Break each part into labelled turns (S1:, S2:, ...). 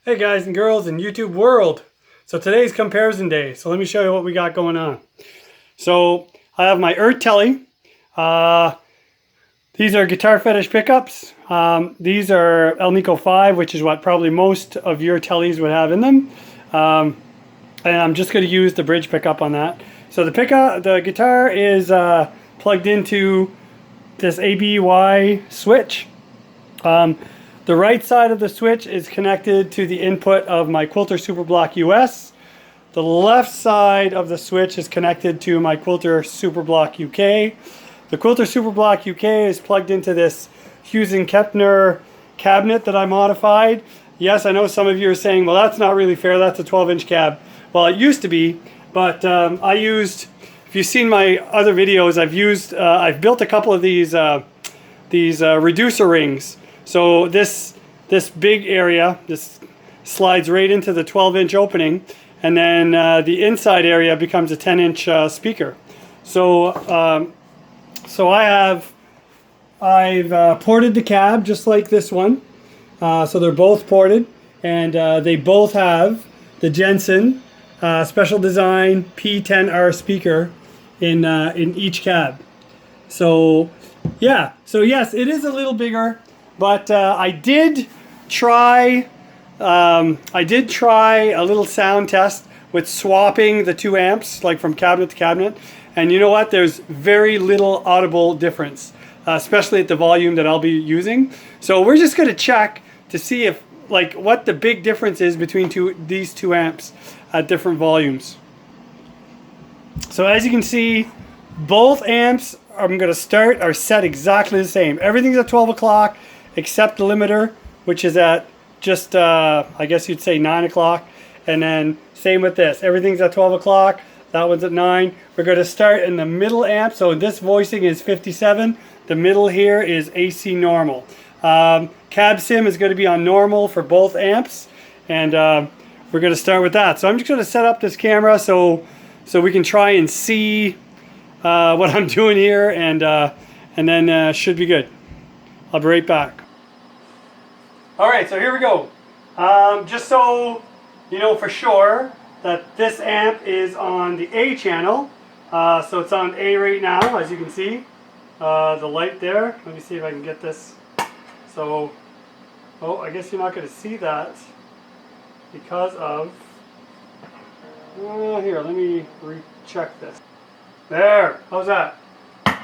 S1: Hey guys and girls in YouTube world. So today's comparison day. So let me show you what we got going on. So I have my Earth Telly. These are Guitar Fetish pickups. These are El Nico 5, which is what probably most of your tellies would have in them. And I'm just going to use the bridge pickup on that. So the guitar is plugged into this ABY switch. The right side of the switch is connected to the input of my Quilter Superblock US. The left side of the switch is connected to my Quilter Superblock UK. The Quilter Superblock UK is plugged into this Hughes and Kepner cabinet that I modified. Yes, I know some of you are saying, well, that's not really fair. That's a 12-inch cab. Well, it used to be, but I used, if you've seen my other videos, I've built a couple of these reducer rings. So this big area, this slides right into the 12-inch opening, and then the inside area becomes a 10-inch speaker. So I've ported the cab just like this one. So they're both ported, and they both have the Jensen special design P10R speaker in each cab. So yeah, so yes, it is a little bigger. But I did try a little sound test with swapping the 2 amps, like from cabinet to cabinet. And you know what? There's very little audible difference, especially at the volume that I'll be using. So we're just going to check to see if, like, what the big difference is between these two amps at different volumes. So as you can see, both amps I'm going to start are set exactly the same. Everything's at 12 o'clock. Except the limiter, which is at just, I guess you'd say 9 o'clock. And then same with this. Everything's at 12 o'clock. That one's at 9. We're going to start in the middle amp. So this voicing is 57. The middle here is AC normal. Cab sim is going to be on normal for both amps. And we're going to start with that. So I'm just going to set up this camera so we can try and see what I'm doing here. And then should be good. I'll be right back. Alright, so here we go. Just so you know for sure that this amp is on the A channel. So it's on A right now, as you can see. The light there. Let me see if I can get this. So, oh, I guess you're not going to see that because of... here, let me recheck this. There, how's that?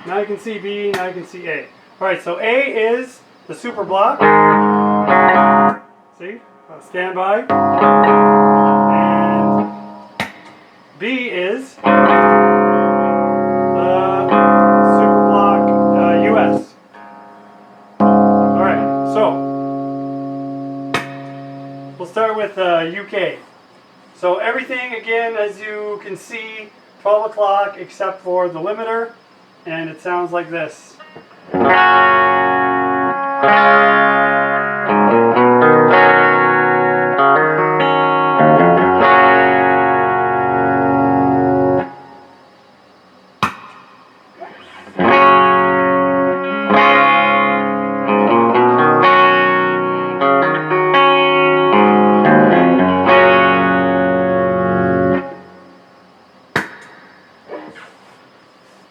S1: Now you can see B, now you can see A. Alright, so A is the Superblock. See? Stand by. And B is the Superblock US. Alright, so we'll start with UK. So everything, again, as you can see, 12 o'clock except for the limiter. And it sounds like this.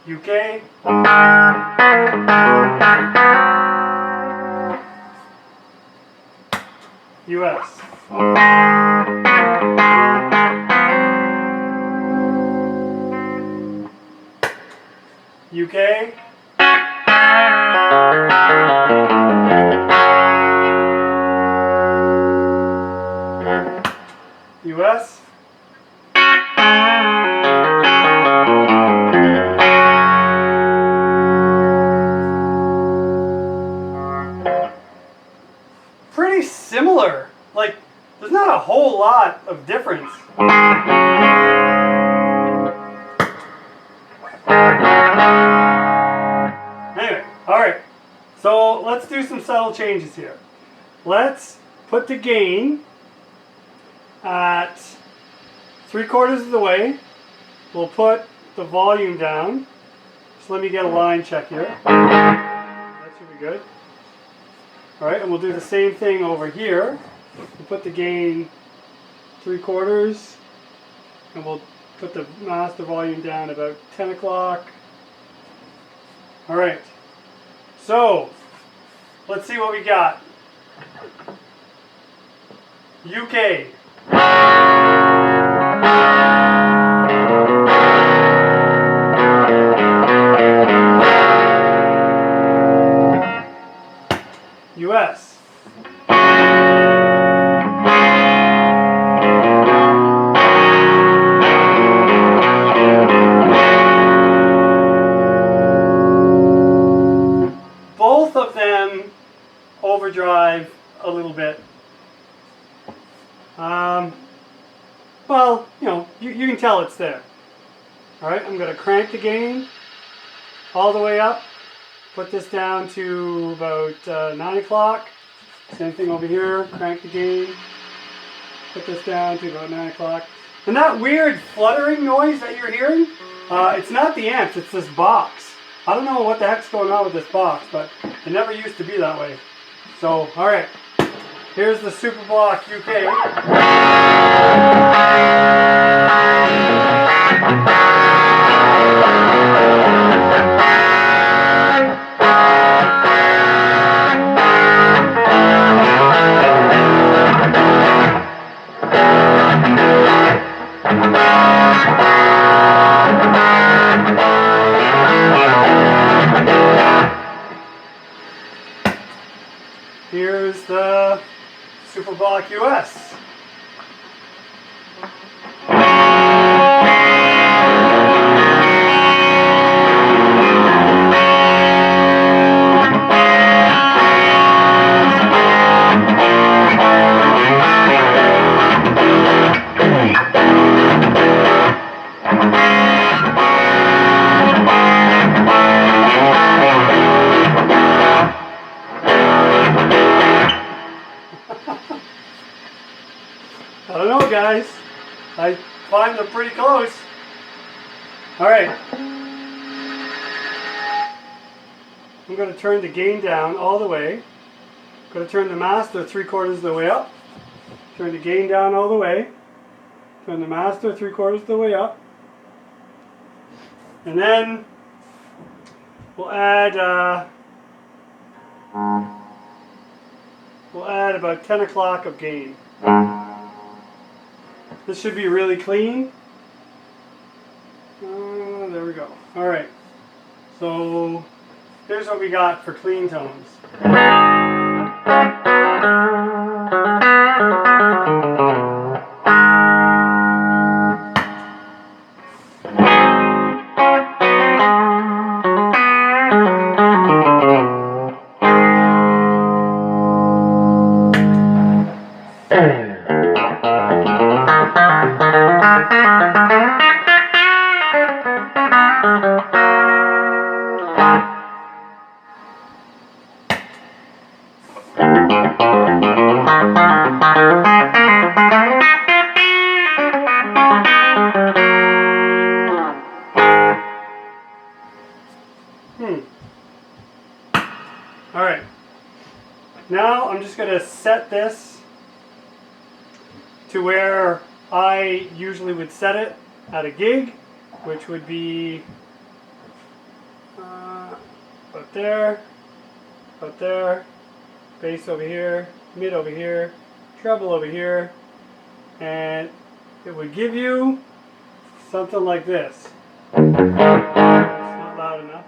S1: UK. US. UK. US. Pretty similar. Like, there's not a whole lot of difference. Anyway, alright. So let's do some subtle changes here. Let's put the gain at 3/4 of the way. We'll put the volume down. So let me get a line check here. That should be good. Alright, and we'll do the same thing over here. We'll put the gain 3/4, and we'll put the master volume down about 10 o'clock. All right, so let's see what we got. UK. US. Both of them overdrive a little bit. Well, you can tell it's there. All right, I'm going to crank the gain all the way up. Put this down to about 9 o'clock. Same thing over here, crank the gain. Put this down to about 9 o'clock. And that weird fluttering noise that you're hearing, it's not the amps, it's this box. I don't know what the heck's going on with this box, but it never used to be that way. So, alright, here's the Superblock UK. Here's the Superblock US. I don't know, guys. I find them pretty close. Alright. I'm going to turn the gain down all the way. I'm going to turn the master 3/4 of the way up. Turn the gain down all the way. Turn the master 3/4 of the way up. And then we'll add about 10 o'clock of gain. This should be really clean. There we go. Alright. So here's what we got for clean tones. Alright, now I'm just going to set this to where I usually would set it at a gig, which would be about there, bass over here, mid over here, treble over here, and it would give you something like this. It's not loud enough.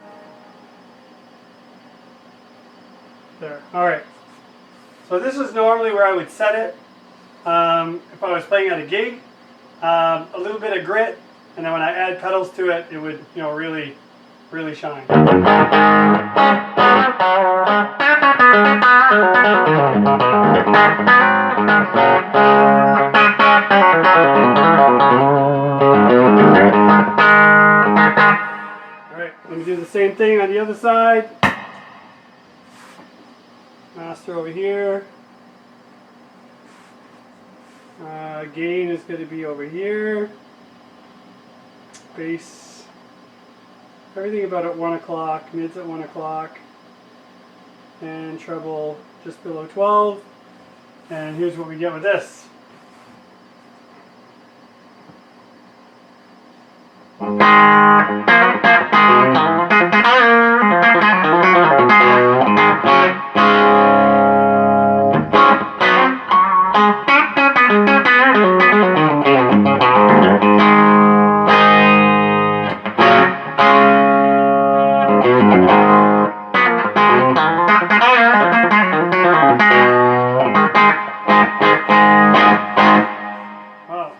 S1: There. Alright. So this is normally where I would set it if I was playing at a gig. A little bit of grit, and then when I add pedals to it, it would, really, really shine. Alright, let me do the same thing on the other side. Master over here. Gain is going to be over here. Bass, everything about at 1 o'clock, mids at 1 o'clock, and treble just below 12. And here's what we get with this.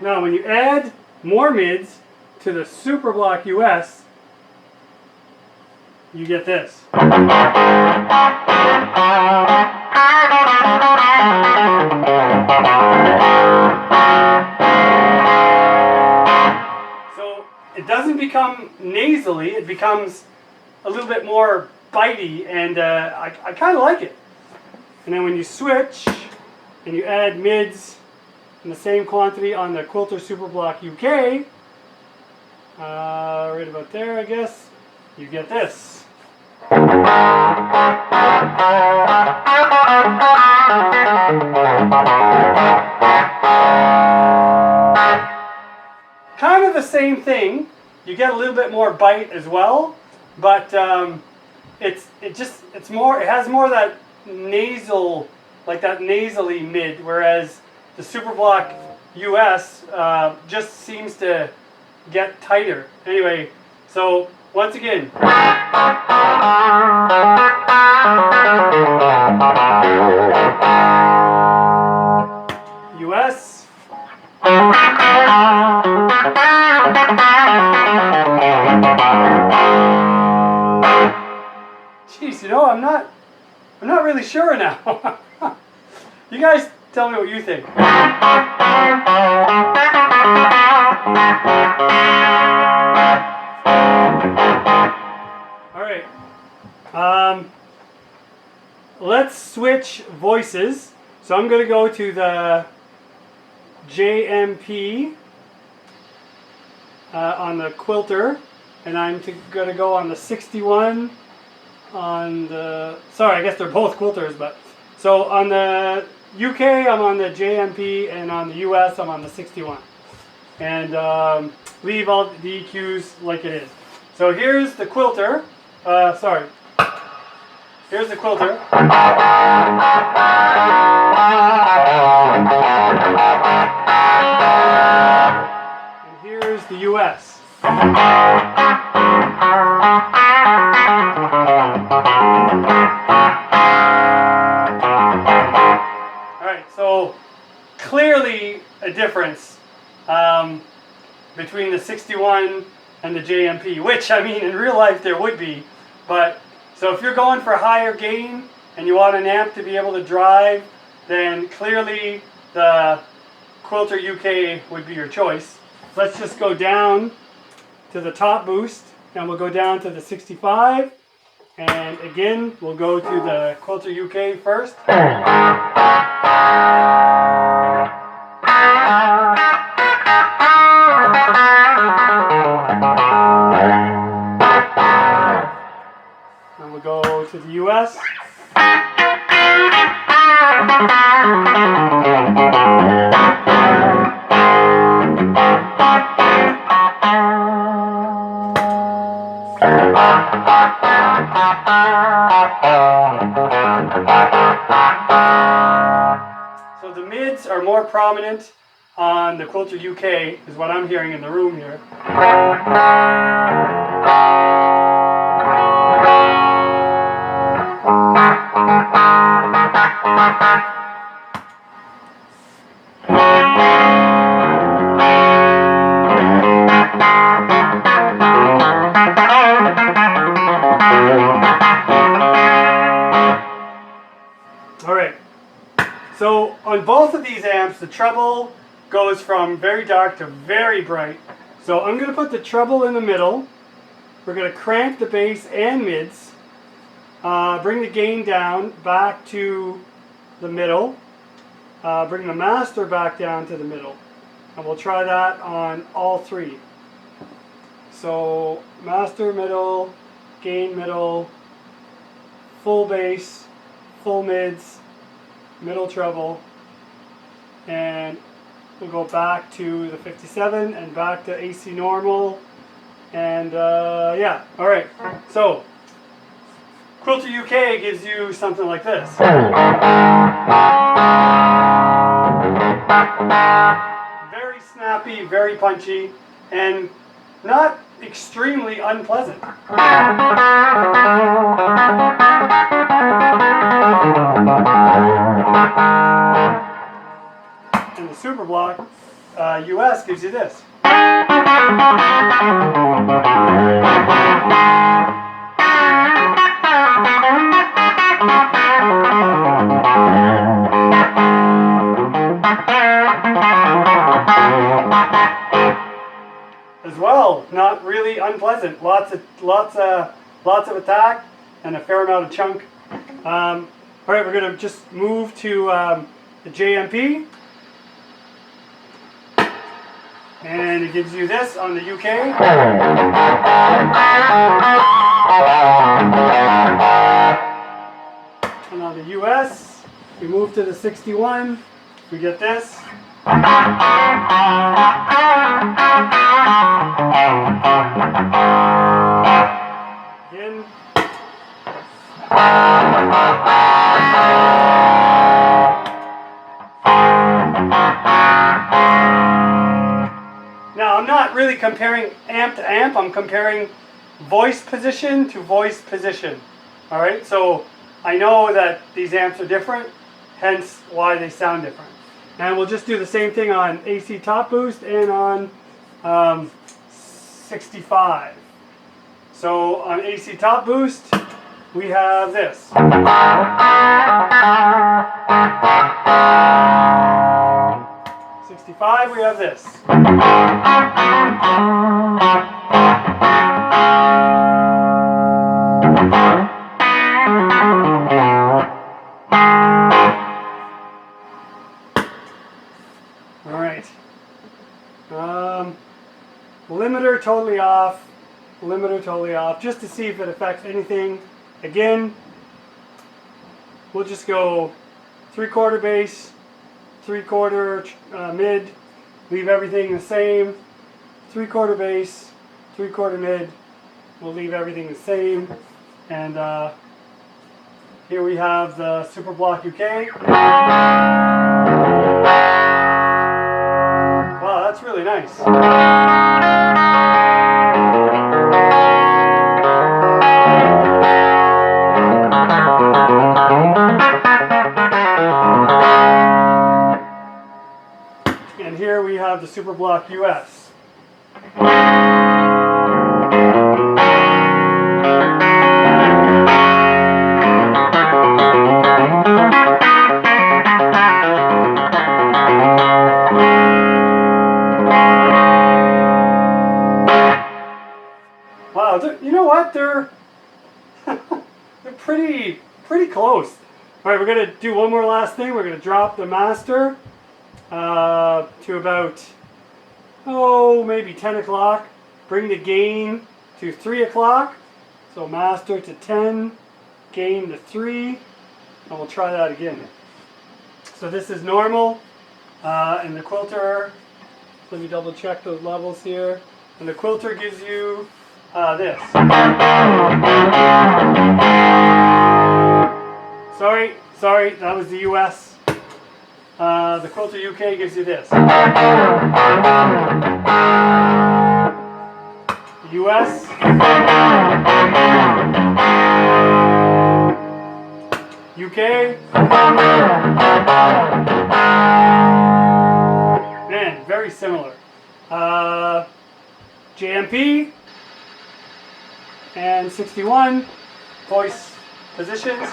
S1: Now when you add more mids to the Superblock US, you get this. So it doesn't become nasally, it becomes a little bit more bitey, and I kind of like it. And then when you switch and you add mids in the same quantity on the Quilter Superblock UK, right about there I guess, you get this. Kind of the same thing. You get a little bit more bite as well, but it has more of that nasal, like that nasally mid, whereas the Superblock US just seems to get tighter. Anyway, so once again. US. Jeez, you know, I'm not really sure now. You guys tell me what you think. All right. Let's switch voices. So I'm going to go to the JMP on the Quilter, and I'm going to go on the 61 on the, sorry, I guess they're both Quilters, but so on the UK I'm on the JMP, and on the US I'm on the 61, and leave all the EQs like it is. So here's the Quilter, here's the Quilter. And here's the US. Alright, so clearly a difference between the 61 and the JMP, which, I mean, in real life there would be, but so if you're going for higher gain and you want an amp to be able to drive, then clearly the Quilter UK would be your choice. Let's just go down to the top boost, and we'll go down to the 65, and again we'll go to the Quilter UK first. And we'll go to the US. So the mids are more prominent on the Quilter UK, is what I'm hearing in the room here. Alright, so on both of these amps the treble goes from very dark to very bright. So I'm going to put the treble in the middle. We're going to crank the bass and mids. Bring the gain down back to the middle. Bring the master back down to the middle. And we'll try that on all three. So master middle, gain middle, full bass, full mids, middle treble, and we'll go back to the 57 and back to AC normal. And yeah, all right. So Quilter UK gives you something like this. Very snappy, very punchy, and not extremely unpleasant. And the Superblock US gives you this. As well, not really unpleasant. Lots of attack and a fair amount of chunk. All right, we're going to just move to the JMP, and it gives you this on the UK. And on the US, we move to the 61. We get this. Again. Now, I'm not really comparing amp to amp. I'm comparing voice position to voice position. All right, so I know that these amps are different, hence why they sound different. And we'll just do the same thing on AC top boost and on 65. So on AC top boost, we have this. 65, we have this. All right. Limiter totally off. Limiter totally off, just to see if it affects anything. Again, we'll just go 3/4 bass, 3/4 mid, leave everything the same. 3/4 bass, 3/4 mid, we'll leave everything the same. And here we have the Superblock UK. Wow, that's really nice. And here we have the Superblock US. Wow, you know what? They're they're pretty close. All right, we're gonna do one more last thing. We're gonna drop the master to about maybe 10 o'clock. Bring the gain to 3 o'clock. So master to 10, gain to 3, and we'll try that again. So this is normal, and the Quilter. Let me double check those levels here. And the Quilter gives you this. Sorry, that was the US. The Quilter UK gives you this. US. UK. Man, very similar. JMP and 61 voice positions.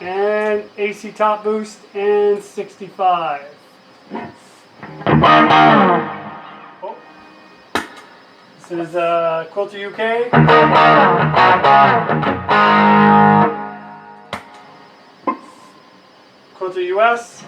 S1: And AC top boost and 65. Oh. This is Quilter UK. Quilter US.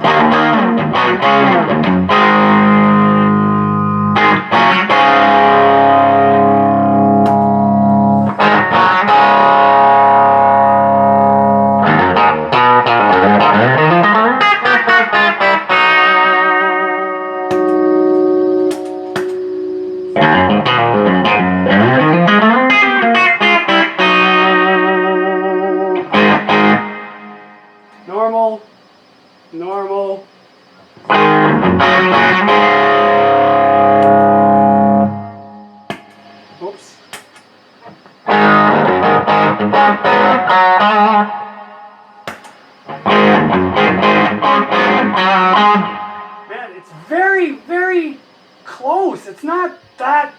S1: Man, it's very, very close. It's not that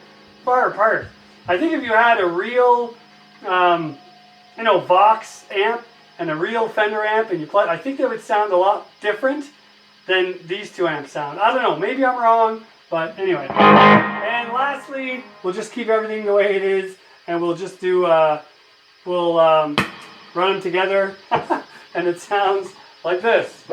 S1: far apart. I think if you had a real, you know, Vox amp and a real Fender amp and you play, I think they would sound a lot different than these two amps sound. I don't know, maybe I'm wrong, but anyway. And lastly, we'll just keep everything the way it is, and we'll just do, we'll run them together, and it sounds like this.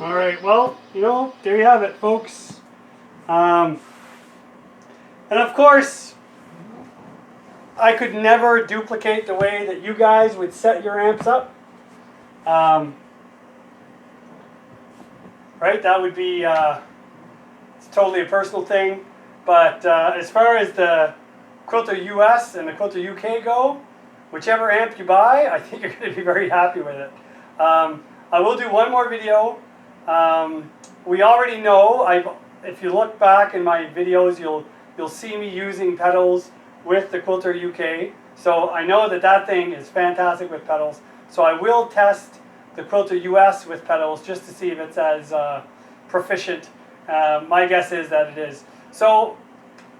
S1: Alright, well, you know, there you have it, folks. And of course, I could never duplicate the way that you guys would set your amps up. Right, that would be, it's totally a personal thing. But as far as the Quilter US and the Quilter UK go, whichever amp you buy, I think you're going to be very happy with it. I will do one more video. We already know, if you look back in my videos, you'll see me using pedals with the Quilter UK. So I know that that thing is fantastic with pedals. So I will test the Quilter US with pedals just to see if it's as proficient. My guess is that it is. So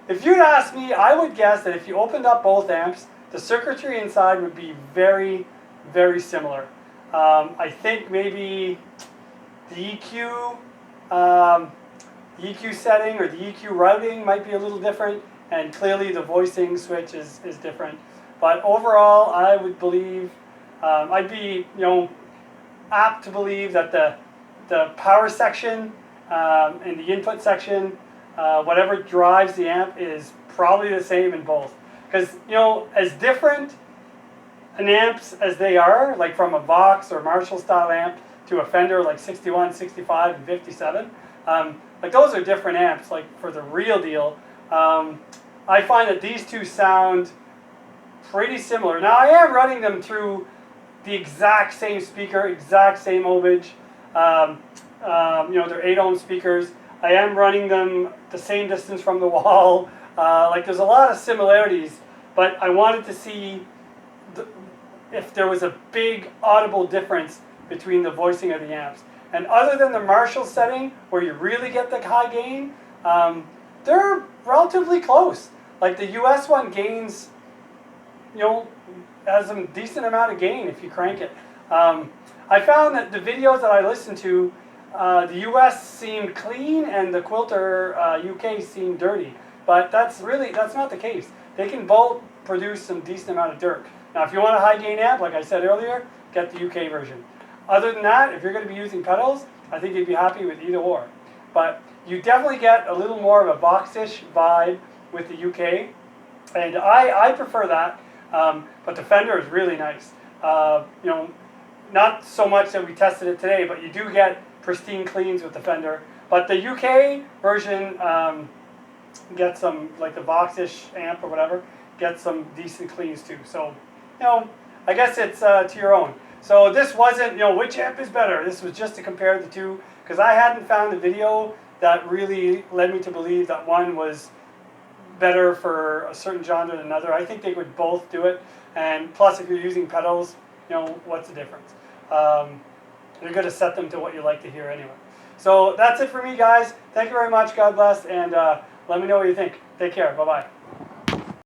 S1: if you'd ask me, I would guess that if you opened up both amps, the circuitry inside would be very, very similar. I think maybe the EQ setting or the EQ routing might be a little different, and clearly the voicing switch is different. But overall, I would believe, I'd be, you know, apt to believe that the power section and the input section, whatever drives the amp, is probably the same in both. Because, you know, as different an amps as they are, like from a Vox or Marshall style amp to a Fender like 61, 65, and 57, like those are different amps, like for the real deal. I find that these two sound pretty similar. Now I am running them through the exact same speaker, exact same ohmage. You know, they're 8-ohm speakers. I am running them the same distance from the wall. Like there's a lot of similarities, but I wanted to see if there was a big audible difference between the voicing of the amps. And other than the Marshall setting, where you really get the high gain, they're relatively close. Like the US one gains, you know, has a decent amount of gain if you crank it. I found that the videos that I listened to, the US seemed clean and the Quilter UK seemed dirty. But that's not the case. They can both produce some decent amount of dirt. Now if you want a high gain amp, like I said earlier, get the UK version. Other than that, if you're going to be using pedals, I think you'd be happy with either or. But you definitely get a little more of a Vox-ish vibe with the UK. And I prefer that. But the Fender is really nice. You know, not so much that we tested it today, but you do get pristine cleans with the Fender. But the UK version gets some, like the Vox-ish amp or whatever, gets some decent cleans too. So, you know, I guess it's to your own. So this wasn't, you know, which amp is better. This was just to compare the two, because I hadn't found a video that really led me to believe that one was better for a certain genre than another. I think they would both do it. And plus, if you're using pedals, you know, what's the difference? You're going to set them to what you like to hear anyway. So that's it for me, guys. Thank you very much. God bless. And let me know what you think. Take care. Bye-bye.